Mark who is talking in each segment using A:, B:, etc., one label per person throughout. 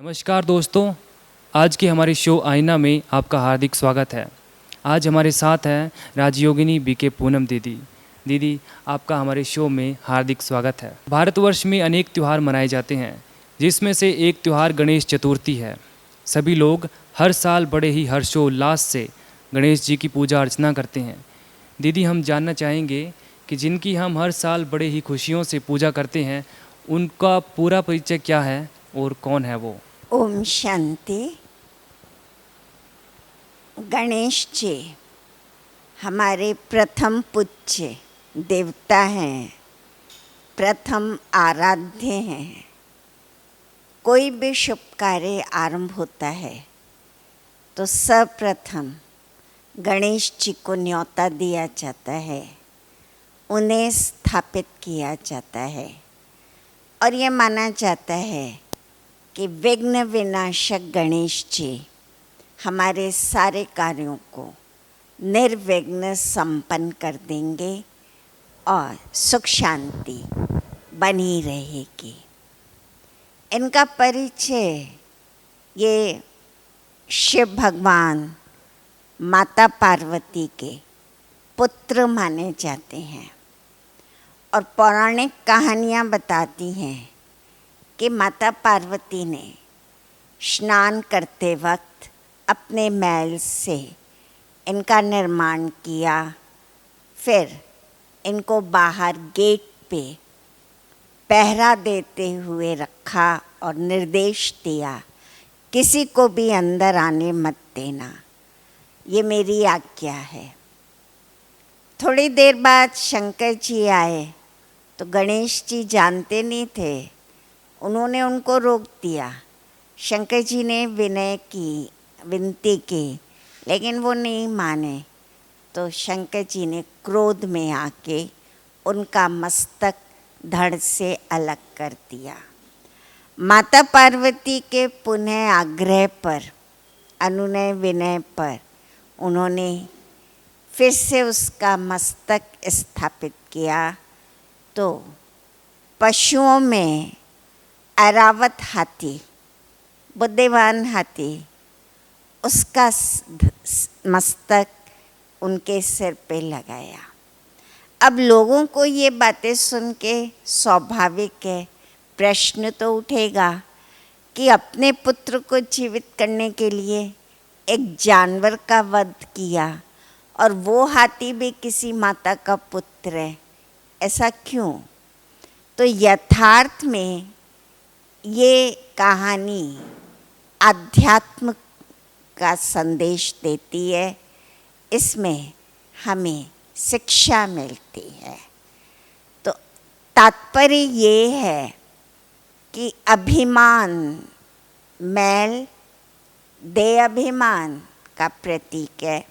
A: नमस्कार दोस्तों, आज के हमारे शो आईना में आपका हार्दिक स्वागत है। आज हमारे साथ हैं राजयोगिनी बीके पूनम दीदी। दीदी, आपका हमारे शो में हार्दिक स्वागत है। भारतवर्ष में अनेक त्यौहार मनाए जाते हैं, जिसमें से एक त्यौहार गणेश चतुर्थी है। सभी लोग हर साल बड़े ही हर्षोल्लास से गणेश जी की पूजा अर्चना करते हैं। दीदी, हम जानना चाहेंगे कि जिनकी हम हर साल बड़े ही खुशियों से पूजा करते हैं, उनका पूरा परिचय क्या है और कौन है वो?
B: ओम शांति। गणेश जी हमारे प्रथम पूज्य देवता हैं, प्रथम आराध्य हैं। कोई भी शुभ कार्य आरंभ होता है तो सर्वप्रथम गणेश जी को न्योता दिया जाता है, उन्हें स्थापित किया जाता है और ये माना जाता है कि विघ्न विनाशक गणेश जी हमारे सारे कार्यों को निर्विघ्न संपन्न कर देंगे और सुख शांति बनी रहेगी। इनका परिचय ये शिव भगवान माता पार्वती के पुत्र माने जाते हैं और पौराणिक कहानियाँ बताती हैं कि माता पार्वती ने स्नान करते वक्त अपने मैल से इनका निर्माण किया, फिर इनको बाहर गेट पे पहरा देते हुए रखा और निर्देश दिया, किसी को भी अंदर आने मत देना, ये मेरी आज्ञा है। थोड़ी देर बाद शंकर जी आए तो गणेश जी जानते नहीं थे, उन्होंने उनको रोक दिया। शंकर जी ने विनती की, लेकिन वो नहीं माने, तो शंकर जी ने क्रोध में आके उनका मस्तक धड़ से अलग कर दिया। माता पार्वती के पुनः आग्रह पर, अनुनय विनय पर उन्होंने फिर से उसका मस्तक स्थापित किया। तो पशुओं में ऐरावत हाथी, बुद्धिमान हाथी, उसका मस्तक उनके सिर पे लगाया। अब लोगों को ये बातें सुन के स्वाभाविक है, प्रश्न तो उठेगा कि अपने पुत्र को जीवित करने के लिए एक जानवर का वध किया और वो हाथी भी किसी माता का पुत्र है, ऐसा क्यों? तो यथार्थ में ये कहानी आध्यात्म का संदेश देती है, इसमें हमें शिक्षा मिलती है। तो तात्पर्य ये है कि अभिमान, मैल देह अभिमान का प्रतीक है।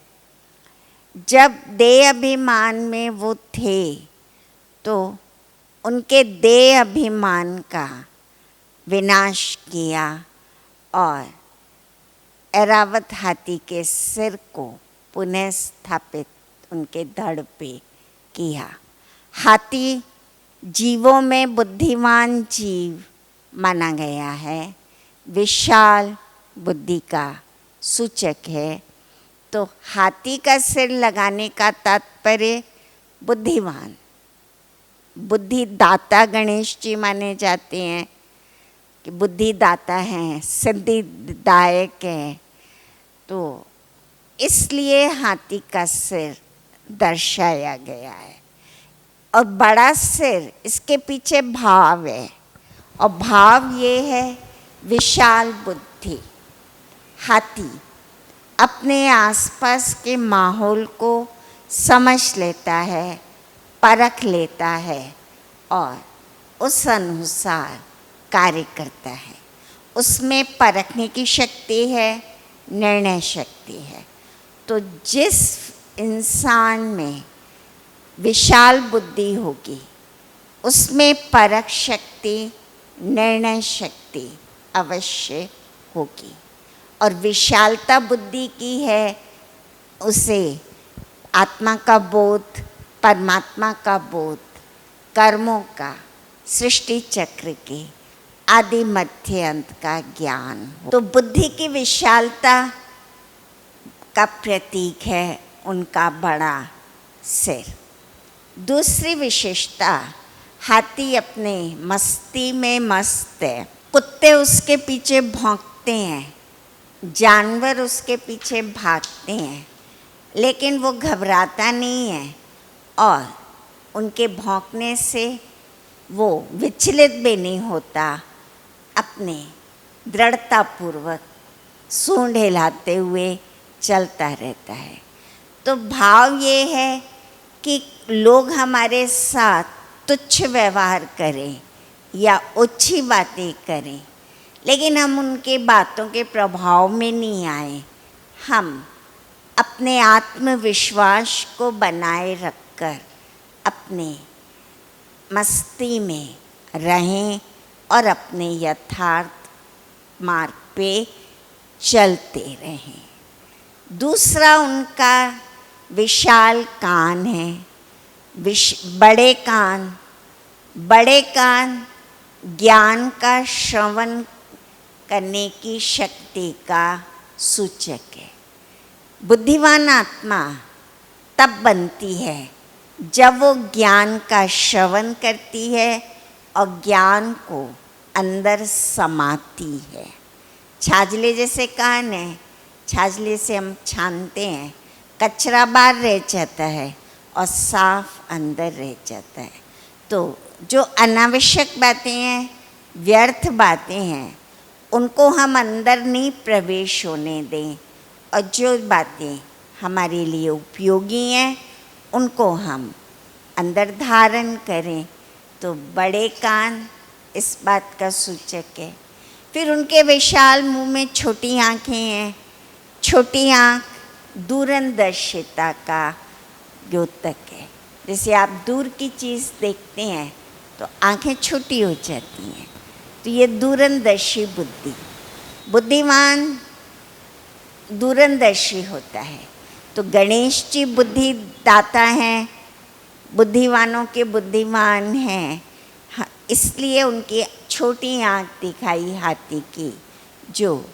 B: जब देह अभिमान में वो थे तो उनके देह अभिमान का विनाश किया और ऐरावत हाथी के सिर को पुनः स्थापित उनके धड़ पे किया। हाथी जीवों में बुद्धिमान जीव माना गया है, विशाल बुद्धि का सूचक है। तो हाथी का सिर लगाने का तात्पर्य बुद्धिमान, बुद्धिदाता गणेश जी माने जाते हैं कि बुद्धिदाता हैं, सिद्धिदायक हैं। तो इसलिए हाथी का सिर दर्शाया गया है और बड़ा सिर, इसके पीछे भाव है और भाव ये है विशाल बुद्धि। हाथी अपने आसपास के माहौल को समझ लेता है, परख लेता है और उस अनुसार कार्य करता है। उसमें परखने की शक्ति है, निर्णय शक्ति है। तो जिस इंसान में विशाल बुद्धि होगी, उसमें परख शक्ति, निर्णय शक्ति अवश्य होगी। और विशालता बुद्धि की है, उसे आत्मा का बोध, परमात्मा का बोध, कर्मों का, सृष्टि चक्र के आदि मध्य अंत का ज्ञान हो। तो बुद्धि की विशालता का प्रतीक है उनका बड़ा सिर। दूसरी विशेषता, हाथी अपने मस्ती में मस्त है। कुत्ते उसके पीछे भौंकते हैं, जानवर उसके पीछे भागते हैं, लेकिन वो घबराता नहीं है और उनके भौंकने से वो विचलित भी नहीं होता, अपने दृढ़तापूर्वक सूंड हिलाते हुए चलता रहता है। तो भाव ये है कि लोग हमारे साथ तुच्छ व्यवहार करें या ओछी बातें करें, लेकिन हम उनके बातों के प्रभाव में नहीं आए। हम अपने आत्मविश्वास को बनाए रखकर अपने मस्ती में रहें और अपने यथार्थ मार्ग पे चलते रहें। दूसरा उनका विशाल कान है। बड़े कान ज्ञान का श्रवण करने की शक्ति का सूचक है। बुद्धिमान आत्मा तब बनती है जब वो ज्ञान का श्रवण करती है और ज्ञान को अंदर समाती है। छाजले जैसे कान है, छाजले से हम छानते हैं, कचरा बाहर रह जाता है और साफ अंदर रह जाता है। तो जो अनावश्यक बातें हैं, व्यर्थ बातें हैं, उनको हम अंदर नहीं प्रवेश होने दें, और जो बातें हमारे लिए उपयोगी हैं उनको हम अंदर धारण करें। तो बड़े कान इस बात का सूचक है। फिर उनके विशाल मुंह में छोटी आँखें हैं। छोटी आँख दूरंदर्शिता का द्योतक है। जैसे आप दूर की चीज़ देखते हैं तो आँखें छोटी हो जाती हैं। तो ये दूरंदर्शी बुद्धिमान दूरंदर्शी होता है। तो गणेश जी बुद्धि दाता हैं, बुद्धिमानों के बुद्धिमान हैं, इसलिए उनकी छोटी आँख दिखाई हाथी की, जो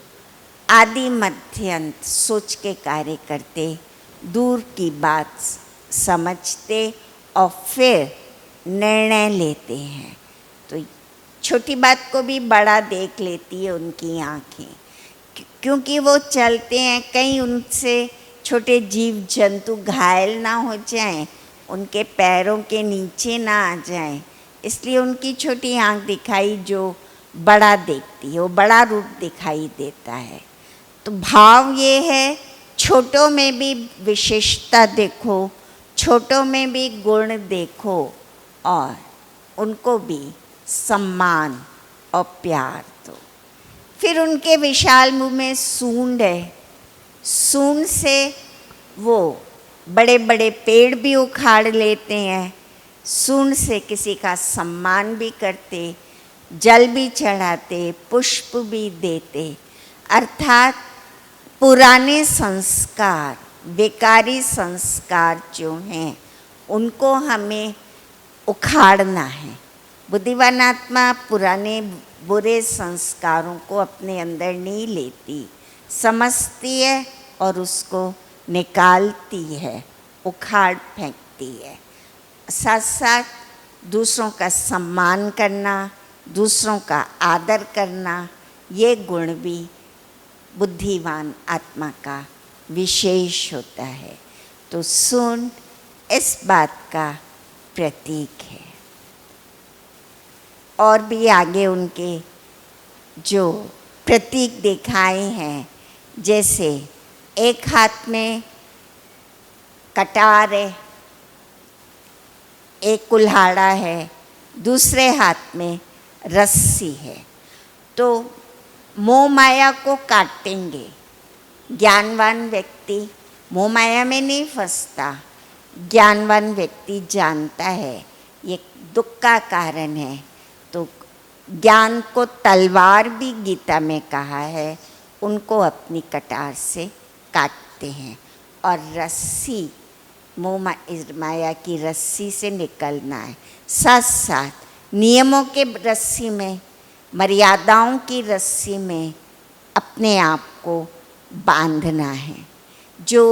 B: आदि मध्य अंत सोच के कार्य करते, दूर की बात समझते और फिर निर्णय लेते हैं। तो छोटी बात को भी बड़ा देख लेती है उनकी आँखें, क्योंकि वो चलते हैं, कहीं उनसे छोटे जीव जंतु घायल ना हो जाएं, उनके पैरों के नीचे ना आ जाएं, इसलिए उनकी छोटी आँख दिखाई जो बड़ा देखती है, वो बड़ा रूप दिखाई देता है। तो भाव ये है, छोटों में भी विशेषता देखो, छोटों में भी गुण देखो और उनको भी सम्मान और प्यार दो। फिर उनके विशाल मुंह में सूंड है। सूंड से वो बड़े बड़े पेड़ भी उखाड़ लेते हैं, सूंड से किसी का सम्मान भी करते, जल भी चढ़ाते, पुष्प भी देते। अर्थात पुराने संस्कार, बेकारी संस्कार जो हैं उनको हमें उखाड़ना है। बुद्धिमान आत्मा पुराने बुरे संस्कारों को अपने अंदर नहीं लेती, समझती है और उसको निकालती है, उखाड़ फेंकती है। साथ साथ दूसरों का सम्मान करना, दूसरों का आदर करना, ये गुण भी बुद्धिमान आत्मा का विशेष होता है। तो सूंड इस बात का प्रतीक है। और भी आगे उनके जो प्रतीक दिखाए हैं, जैसे एक हाथ में कटार है, एक कुल्हाड़ा है, दूसरे हाथ में रस्सी है। तो मोह माया को काटेंगे। ज्ञानवान व्यक्ति मोह माया में नहीं फंसता। ज्ञानवान व्यक्ति जानता है ये दुख का कारण है। तो ज्ञान को तलवार भी गीता में कहा है, उनको अपनी कटार से काटते हैं। और रस्सी, मोह माया की रस्सी से निकलना है। साथ साथ नियमों के रस्सी में मर्यादाओं की रस्सी में अपने आप को बांधना है। जो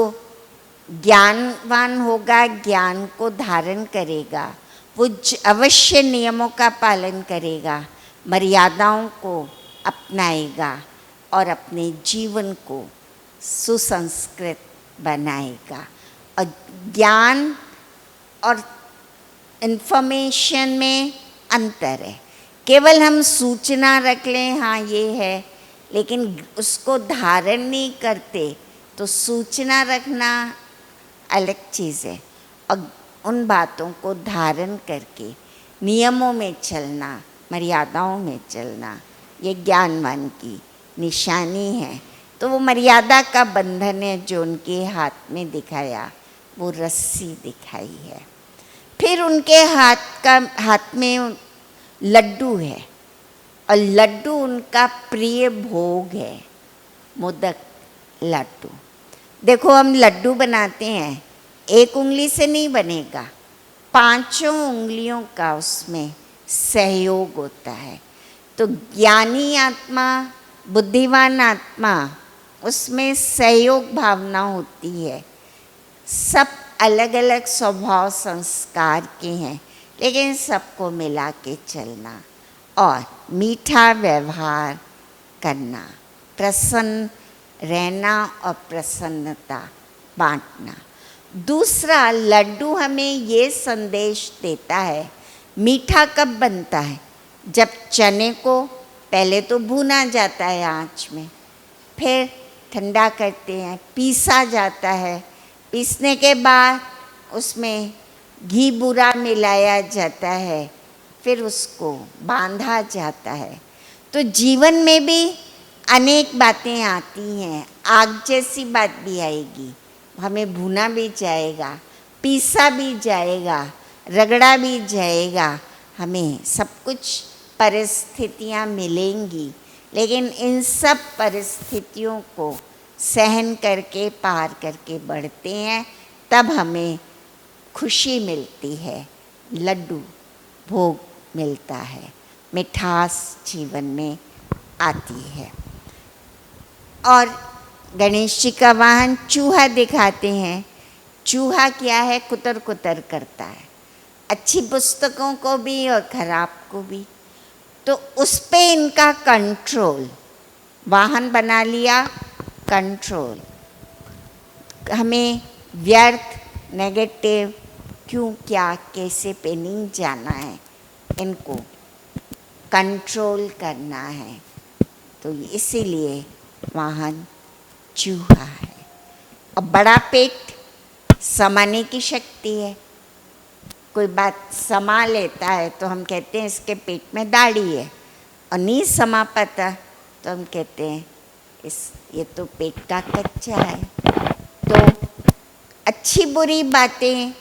B: ज्ञानवान होगा, ज्ञान को धारण करेगा, वो अवश्य नियमों का पालन करेगा, मर्यादाओं को अपनाएगा और अपने जीवन को सुसंस्कृत बनाएगा। और ज्ञान और इन्फॉर्मेशन में अंतर है। केवल हम सूचना रख लें, हाँ ये है, लेकिन उसको धारण नहीं करते तो सूचना रखना अलग चीज़ है, और उन बातों को धारण करके नियमों में चलना, मर्यादाओं में चलना, ये ज्ञानवान की निशानी है। तो वो मर्यादा का बंधन है जो उनके हाथ में दिखाया, वो रस्सी दिखाई है। फिर उनके हाथ में लड्डू है, और लड्डू उनका प्रिय भोग है, मोदक लड्डू। देखो हम लड्डू बनाते हैं, एक उंगली से नहीं बनेगा, 5 उंगलियों का उसमें सहयोग होता है। तो ज्ञानी आत्मा, बुद्धिमान आत्मा, उसमें सहयोग भावना होती है। सब अलग अलग स्वभाव संस्कार के हैं, लेकिन सबको मिला के चलना और मीठा व्यवहार करना, प्रसन्न रहना और प्रसन्नता बांटना। दूसरा, लड्डू हमें ये संदेश देता है, मीठा कब बनता है? जब चने को पहले तो भुना जाता है आँच में, फिर ठंडा करते हैं, पीसा जाता है, पीसने के बाद उसमें घी बूरा मिलाया जाता है, फिर उसको बांधा जाता है। तो जीवन में भी अनेक बातें आती हैं, आग जैसी बात भी आएगी, हमें भुना भी जाएगा, पीसा भी जाएगा, रगड़ा भी जाएगा, हमें सब कुछ परिस्थितियाँ मिलेंगी, लेकिन इन सब परिस्थितियों को सहन करके, पार करके बढ़ते हैं, तब हमें खुशी मिलती है, लड्डू भोग मिलता है, मिठास जीवन में आती है। और गणेश जी का वाहन चूहा दिखाते हैं। चूहा क्या है? कुतर कुतर करता है, अच्छी पुस्तकों को भी और खराब को भी। तो उस पे इनका कंट्रोल, वाहन बना लिया, कंट्रोल। हमें व्यर्थ, नेगेटिव, क्यों, क्या, कैसे पे नहीं जाना है, इनको कंट्रोल करना है। तो इसीलिए वाहन चूहा है। और बड़ा पेट समाने की शक्ति है। कोई बात समा लेता है तो हम कहते हैं इसके पेट में दाढ़ी है, और नहीं समा पाता तो हम कहते हैं ये तो पेट का कच्चा है। तो अच्छी बुरी बातें,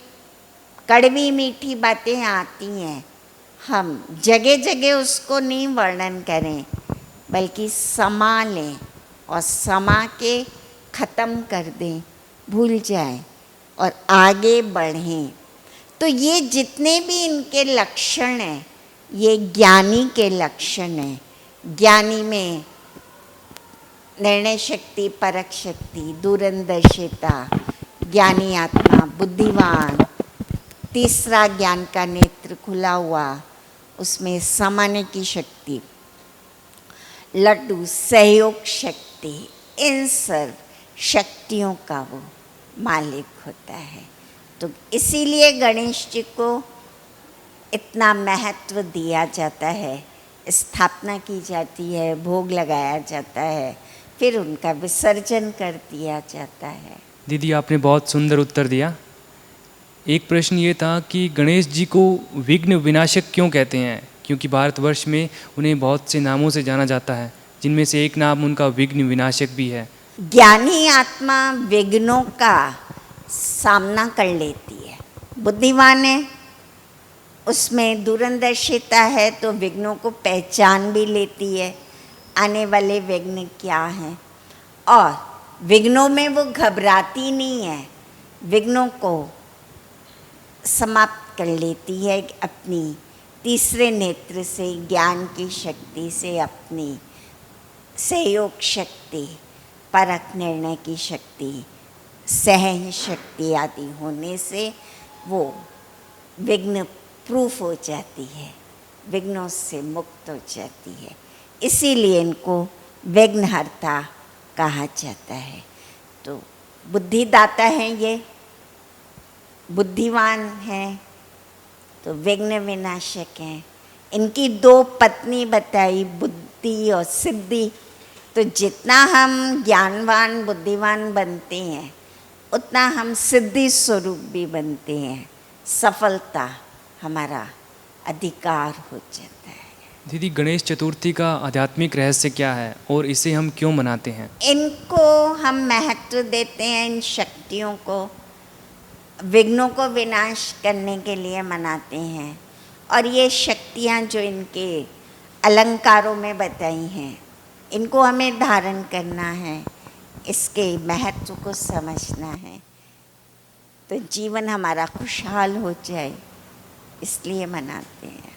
B: कड़वी मीठी बातें आती हैं, हम जगह जगह उसको नहीं वर्णन करें, बल्कि समा लें और समा के ख़त्म कर दें, भूल जाएं और आगे बढ़ें। तो ये जितने भी इनके लक्षण हैं, ये ज्ञानी के लक्षण हैं। ज्ञानी में निर्णय शक्ति, परख शक्ति, दूरंदर्शिता, ज्ञानी आत्मा, बुद्धिमान, तीसरा ज्ञान का नेत्र खुला हुआ, उसमें समाने की शक्ति, लड्डू सहयोग शक्ति, इन सर्व शक्तियों का वो मालिक होता है। तो इसीलिए गणेश जी को इतना महत्व दिया जाता है, स्थापना की जाती है, भोग लगाया जाता है, फिर उनका विसर्जन कर दिया जाता है।
A: दीदी आपने बहुत सुंदर उत्तर दिया। एक प्रश्न ये था कि गणेश जी को विघ्न विनाशक क्यों कहते हैं? क्योंकि भारतवर्ष में उन्हें बहुत से नामों से जाना जाता है, जिनमें से एक नाम उनका विघ्न विनाशक भी है।
B: ज्ञानी आत्मा विघ्नों का सामना कर लेती है, बुद्धिमान है, उसमें दूरंदर्शिता है, तो विघ्नों को पहचान भी लेती है, आने वाले विघ्न क्या हैं, और विघ्नों में वो घबराती नहीं है, विघ्नों को समाप्त कर लेती है अपनी तीसरे नेत्र से, ज्ञान की शक्ति से, अपनी सहयोग शक्ति, परख निर्णय की शक्ति, सहन शक्ति आदि होने से वो विघ्न प्रूफ हो जाती है, विघ्नों से मुक्त हो जाती है। इसीलिए इनको विघ्नहर्ता कहा जाता है। तो बुद्धिदाता हैं ये, बुद्धिमान हैं, तो विघ्न विनाशक हैं। इनकी 2 पत्नी बताई, बुद्धि और सिद्धि। तो जितना हम ज्ञानवान बुद्धिमान बनते हैं उतना हम सिद्धि स्वरूप भी बनते हैं, सफलता हमारा अधिकार हो जाता है।
A: दीदी, गणेश चतुर्थी का आध्यात्मिक रहस्य क्या है और इसे हम क्यों मनाते हैं?
B: इनको हम महत्व देते हैं, इन शक्तियों को विघ्नों को विनाश करने के लिए मनाते हैं। और ये शक्तियाँ जो इनके अलंकारों में बताई हैं, इनको हमें धारण करना है, इसके महत्व को समझना है, तो जीवन हमारा खुशहाल हो जाए, इसलिए मनाते हैं।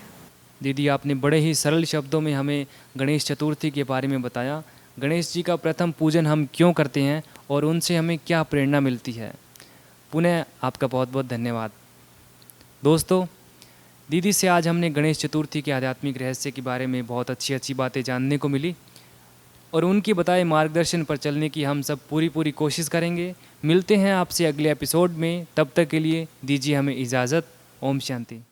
A: दीदी, आपने बड़े ही सरल शब्दों में हमें गणेश चतुर्थी के बारे में बताया। गणेश जी का प्रथम पूजन हम क्यों करते हैं और उनसे हमें क्या प्रेरणा मिलती है। पुनः आपका बहुत बहुत धन्यवाद। दोस्तों, दीदी से आज हमने गणेश चतुर्थी के आध्यात्मिक रहस्य के बारे में बहुत अच्छी बातें जानने को मिली और उनके बताए मार्गदर्शन पर चलने की हम सब पूरी कोशिश करेंगे। मिलते हैं आपसे अगले एपिसोड में, तब तक के लिए दीजिए हमें इजाज़त। ओम शांति।